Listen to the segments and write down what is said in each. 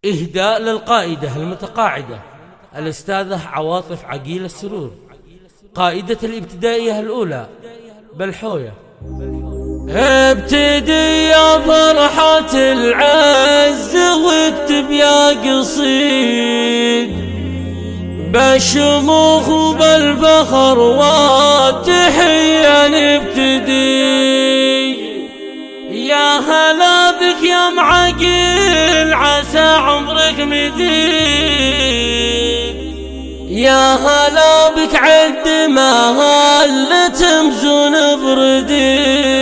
إهداء للقائدة المتقاعدة الأستاذة عواطف عقيل السرور، قائدة الابتدائية الأولى بالحوية. ابتدي يا فرحة العز واكتب يا قصيد بالشموخ وبالفخر والتحية نبتدي. يا هلا بك يا معقل عسى عمرك مديد، يا هلا بك عد ما هل تمزون بردي.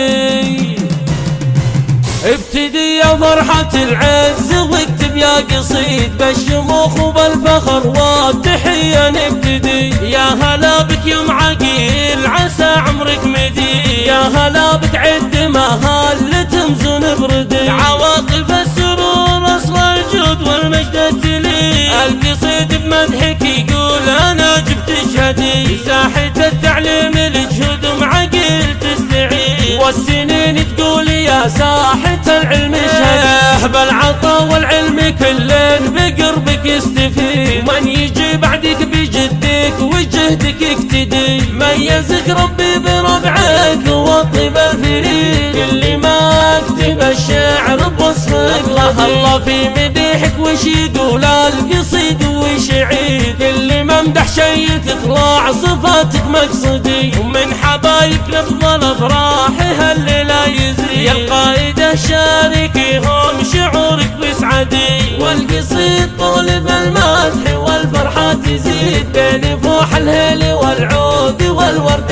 ابتدي يا فرحة العز واكتب يا قصيد بالشموخ وبالفخر والتحية نبتدي. يا هلا بك يا معقل عسى عمرك مديد، يا هلا بك عد ما هل تمزون بردي. عواطف السرور اصل الجود والمجد التلي، القصيد بمدحك يقول انا جبت شهدي. ساحة التعليم الجهود معقل تستعيد، والسنين تقول يا ساحة العلم شهدي. بالعطا والعلم كلن بقربك يستفيد، ومن يجي بعدك بجدك وجهدك يقتدي. ميزك ربي بربعك والطيب الفريد، كل ما اكتب الشعر بوصفك الله في مديحك وش يقول القصيد وش يعيد. كل ما امدح شي تطلع صفاتك مقصدي، ومن حبايبك نفضل افراحها اللي لا يزيد. يا القائدة شاركيهم شعورك بسعدي، والقصيد طولب المدح والفرحة تزيد بين فوح الهيل والعود والورد.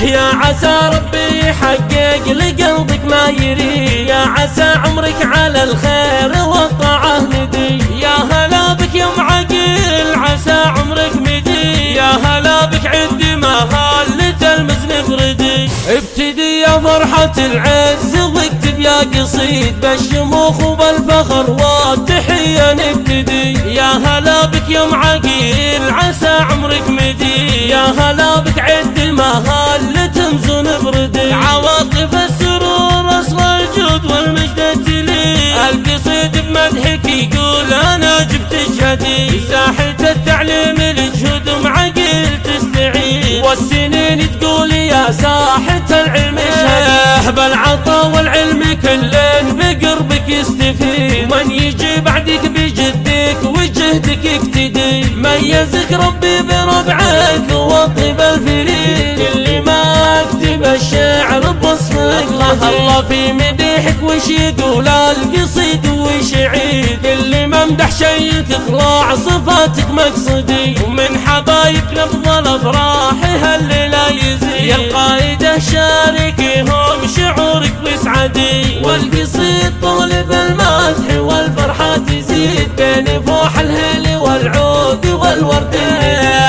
يا عسى ربي يحقق لقلبك ما يريد، يا عسى عمرك على الخير والطاعة ندي. يا هلا بك يا معقل عسى عمرك مدي، يا هلا بك عد ما هل تلمز نفردي. ابتدي يا فرحة العز واكتب يا قصيد بالشموخ وبالفخر والتحية نبتدي. يا هلا بك يا معقل عسى عمرك مدي، يا هلا بك عد ما هل تمزون بردي. عواطف السرور اصل الجود والمجد التلي، القصيد بمدحك يقول انا جبت شهدي. ساحة التعليم الجهود معقل تستعيد، والسنين تقول يا ساحة العلم شهدي. بالعطا والعلم كلن بقربك يستفيد، ومن يجي بعدك بجدك وجهدك يقتدي. ميزك ربي بربعك والطيب الفريد، كل ما اكتب الشعر بوصفك الله في مديحك وش يقول القصيد وش يعيد. كل ما امدح شي تطلع صفاتك مقصدي، ومن حبايبك نفضل افراحها اللي لا يزيد. يا القائدة شاركيهم شعورك بسعدي، والقصيد طولب المدح والفرحة تزيد بين فوح الهيل والعود والورد.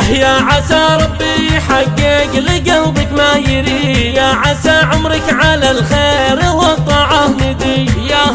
يا عسى ربي يحقق لقلبك ما يريد، يا عسى عمرك على الخير والطاعة ندي. يا